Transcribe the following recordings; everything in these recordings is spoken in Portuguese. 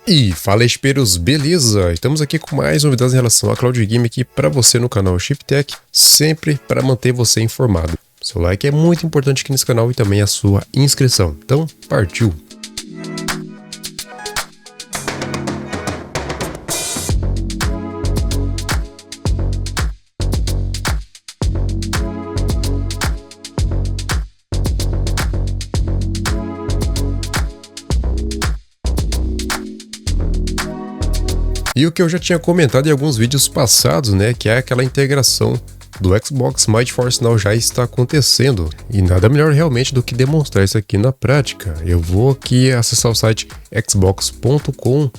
E fala, esperos, beleza? Estamos aqui com mais novidades em relação a Cloud Game aqui para você no canal Chiptech, sempre para manter você informado. Seu like é muito importante aqui nesse canal e também a sua inscrição. Então, partiu! E o que eu já tinha comentado em alguns vídeos passados, né, que é aquela integração do Xbox MyForce Now já está acontecendo. E nada melhor realmente do que demonstrar isso aqui na prática. Eu vou aqui acessar o site xbox.com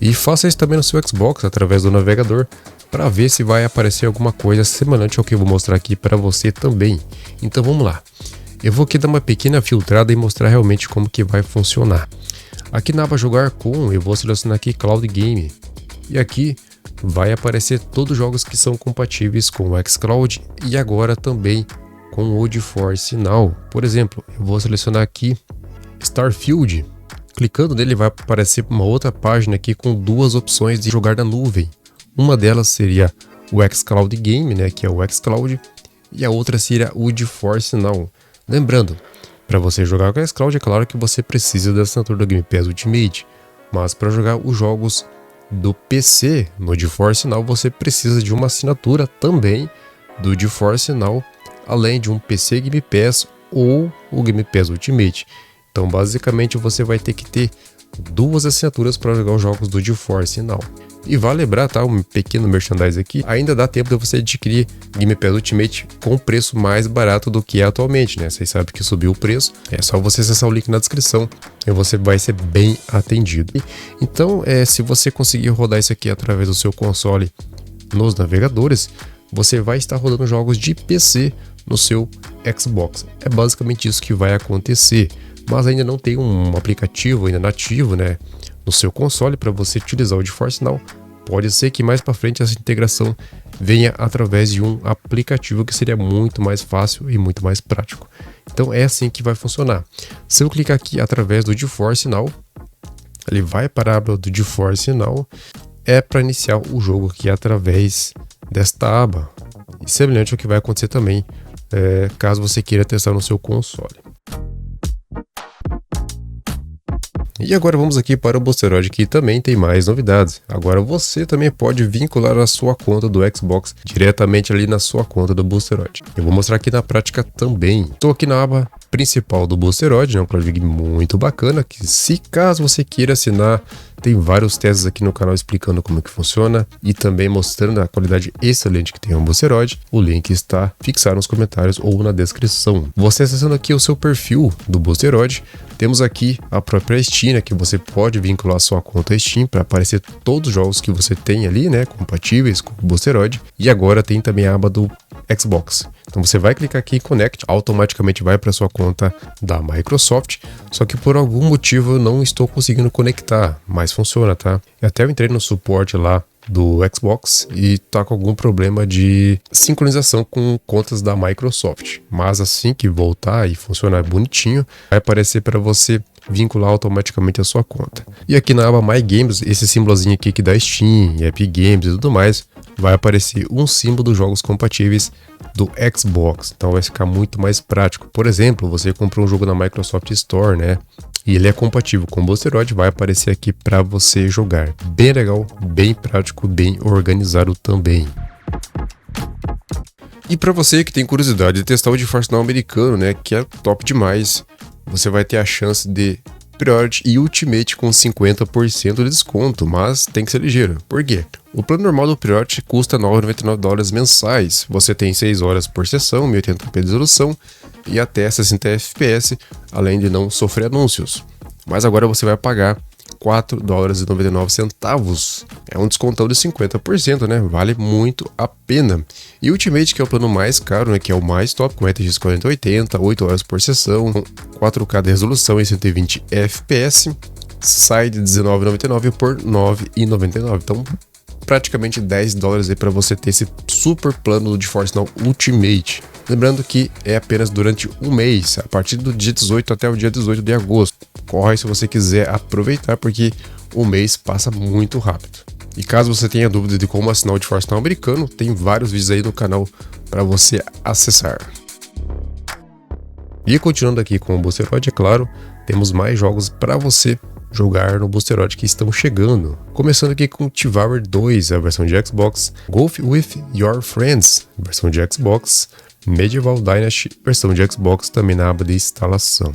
e faça isso também no seu Xbox através do navegador para ver se vai aparecer alguma coisa semelhante ao que eu vou mostrar aqui para você também. Então vamos lá. Eu vou aqui dar uma pequena filtrada e mostrar realmente como que vai funcionar. Aqui na aba Jogar com, eu vou selecionar aqui Cloud Game. E aqui vai aparecer todos os jogos que são compatíveis com o xCloud e agora também com o GeForce Now. Por exemplo, eu vou selecionar aqui Starfield. Clicando nele vai aparecer uma outra página aqui com duas opções de jogar na nuvem. Uma delas seria o xCloud Game, né, que é o xCloud, e a outra seria o GeForce Now. Lembrando, para você jogar com o xCloud é claro que você precisa da assinatura do Game Pass Ultimate, mas para jogar os jogos do PC no GeForce Now você precisa de uma assinatura também do GeForce Now, além de um PC Game Pass ou o Game Pass Ultimate. Então basicamente você vai ter que ter duas assinaturas para jogar os jogos do GeForce Now. E vale lembrar, tá, um pequeno merchandise aqui, ainda dá tempo de você adquirir Game Pass Ultimate com preço mais barato do que é atualmente, né? Vocês sabem que subiu o preço, é só você acessar o link na descrição e você vai ser bem atendido. Então, se você conseguir rodar isso aqui através do seu console nos navegadores, você vai estar rodando jogos de PC no seu Xbox. É basicamente isso que vai acontecer, mas ainda não tem um aplicativo ainda nativo, né, no seu console para você utilizar o GeForce Now. Pode ser que mais para frente essa integração venha através de um aplicativo que seria muito mais fácil e muito mais prático. Então é assim que vai funcionar. Se eu clicar aqui através do GeForce Now, ele vai para a aba do GeForce Now, é para iniciar o jogo aqui através desta aba. E semelhante ao que vai acontecer também caso você queira testar no seu console. E agora vamos aqui para o Boosteroid, que também tem mais novidades. Agora você também pode vincular a sua conta do Xbox diretamente ali na sua conta do Boosteroid. Eu vou mostrar aqui na prática também. Estou aqui na aba principal do Boosteroid, né, um Cloud Game muito bacana, que se caso você queira assinar, tem vários testes aqui no canal explicando como que funciona e também mostrando a qualidade excelente que tem o Boosteroid. O link está fixado nos comentários ou na descrição. Você acessando aqui o seu perfil do Boosteroid, temos aqui a própria Steam, né, que você pode vincular a sua conta Steam para aparecer todos os jogos que você tem ali, né, compatíveis com o Boosteroid. E agora tem também a aba do Xbox. Então você vai clicar aqui em Connect, automaticamente vai para sua conta da Microsoft, só que por algum motivo eu não estou conseguindo conectar, mas funciona, tá? Eu até entrei no suporte lá do Xbox e tá com algum problema de sincronização com contas da Microsoft, mas assim que voltar e funcionar bonitinho, vai aparecer para você vincular automaticamente a sua conta. E aqui na aba My Games, esse símbolozinho aqui que dá Steam, Epic Games e tudo mais, vai aparecer um símbolo dos jogos compatíveis do Xbox, então vai ficar muito mais prático. Por exemplo, você comprou um jogo na Microsoft Store, né, e ele é compatível com o Boosteroid, vai aparecer aqui para você jogar. Bem legal, bem prático, bem organizado também. E para você que tem curiosidade de testar o GeForce Now americano, né, que é top demais, você vai ter a chance de Priority e Ultimate com 50% de desconto, mas tem que ser ligeiro. Por quê? O plano normal do Priority custa $9,99 mensais. Você tem 6 horas por sessão, 1080p de resolução e até 60 FPS, além de não sofrer anúncios. Mas agora você vai pagar $4,99. É um descontão de 50%, né? Vale muito a pena. E Ultimate, que é o plano mais caro, né? Que é o mais top, com RTX 4080, 8 horas por sessão, 4K de resolução e 120 FPS, sai de R$19,99 por R$9,99. Então, praticamente $10 aí para você ter esse super plano do GeForce Now Ultimate. Lembrando que é apenas durante um mês, a partir do dia 18 até o dia 18 de agosto. Corre se você quiser aproveitar, porque o mês passa muito rápido. E caso você tenha dúvida de como assinar o GeForce Now americano, tem vários vídeos aí no canal para você acessar. E continuando aqui com o Boosteroid, é claro, temos mais jogos para você jogar no Boosteroid que estão chegando. Começando aqui com Devour 2, a versão de Xbox, Golf with Your Friends, versão de Xbox, Medieval Dynasty, versão de Xbox, também na aba de instalação.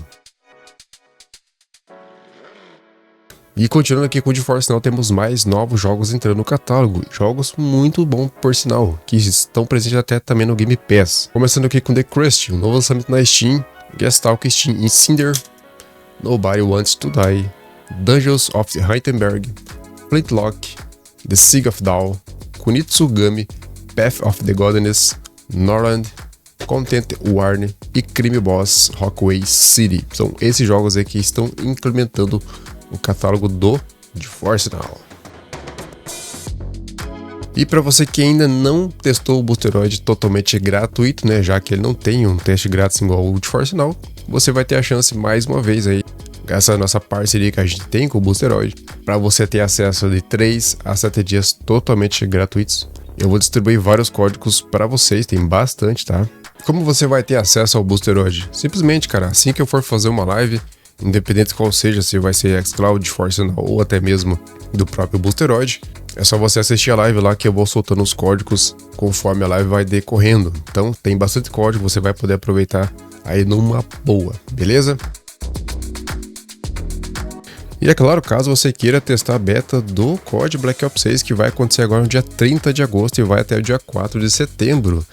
E continuando aqui com o GeForce Now, temos mais novos jogos entrando no catálogo, jogos muito bons por sinal, que estão presentes até também no Game Pass. Começando aqui com The Crust, um novo lançamento na Steam, Gestalk Steam Cinder, Nobody Wants to Die, Dungeons of the Heitenberg, Flintlock, The Siege of Dawn, Kunitsugami, Path of the Goddess, Norland, Content Warn e Crime Boss Rockway City. São esses jogos aí que estão implementando o catálogo do GeForce Now. E para você que ainda não testou o Boosteroid totalmente gratuito, né, já que ele não tem um teste grátis igual o GeForce Now, você vai ter a chance mais uma vez aí, graças à nossa parceria que a gente tem com o Boosteroid, para você ter acesso de 3 a 7 dias totalmente gratuitos. Eu vou distribuir vários códigos para vocês, tem bastante, tá? Como você vai ter acesso ao Boosteroid? Simplesmente, cara, assim que eu for fazer uma live, independente qual seja, se vai ser xCloud, GeForce Now ou até mesmo do próprio Boosteroid, é só você assistir a live lá que eu vou soltando os códigos conforme a live vai decorrendo. Então tem bastante código, você vai poder aproveitar aí numa boa, beleza? E é claro, caso você queira testar a beta do COD Black Ops 6, que vai acontecer agora no dia 30 de agosto e vai até o dia 4 de setembro,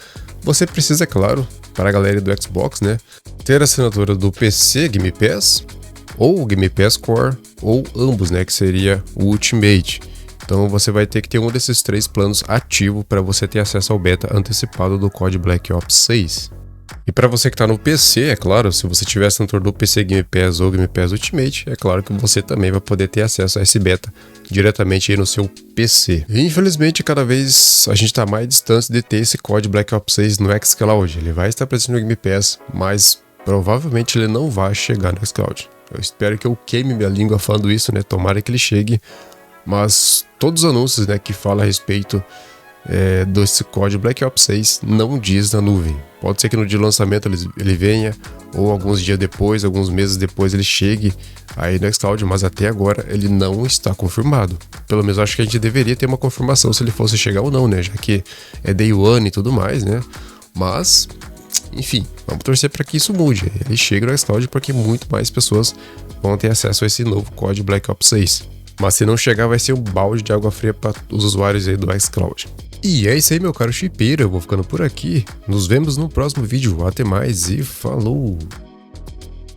você precisa, é claro, para a galera do Xbox, né, ter a assinatura do PC Game Pass, ou Game Pass Core, ou ambos, né, que seria o Ultimate. Então você vai ter que ter um desses 3 planos ativo para você ter acesso ao beta antecipado do COD Black Ops 6. E para você que está no PC, é claro, se você tiver assinatura do PC Game Pass ou Game Pass Ultimate, é claro que você também vai poder ter acesso a esse beta diretamente aí no seu PC. E, infelizmente, cada vez a gente está mais distante de ter esse COD Black Ops 6 no xCloud. Ele vai estar presente no Game Pass, mas provavelmente ele não vai chegar no xCloud. Eu espero que eu queime minha língua falando isso, né? Tomara que ele chegue, mas todos os anúncios, né, que falam a respeito desse COD Black Ops 6 não diz na nuvem. Pode ser que no dia do lançamento ele venha, ou alguns dias depois, alguns meses depois ele chegue aí no xCloud, mas até agora ele não está confirmado. Pelo menos acho que a gente deveria ter uma confirmação se ele fosse chegar ou não, né? Já que é Day One e tudo mais, né? Mas, enfim, vamos torcer para que isso mude. Ele chega no xCloud para que muito mais pessoas vão ter acesso a esse novo COD Black Ops 6. Mas se não chegar, vai ser um balde de água fria para os usuários aí do xCloud. E é isso aí, meu caro chipeiro, eu vou ficando por aqui. Nos vemos no próximo vídeo. Até mais e falou!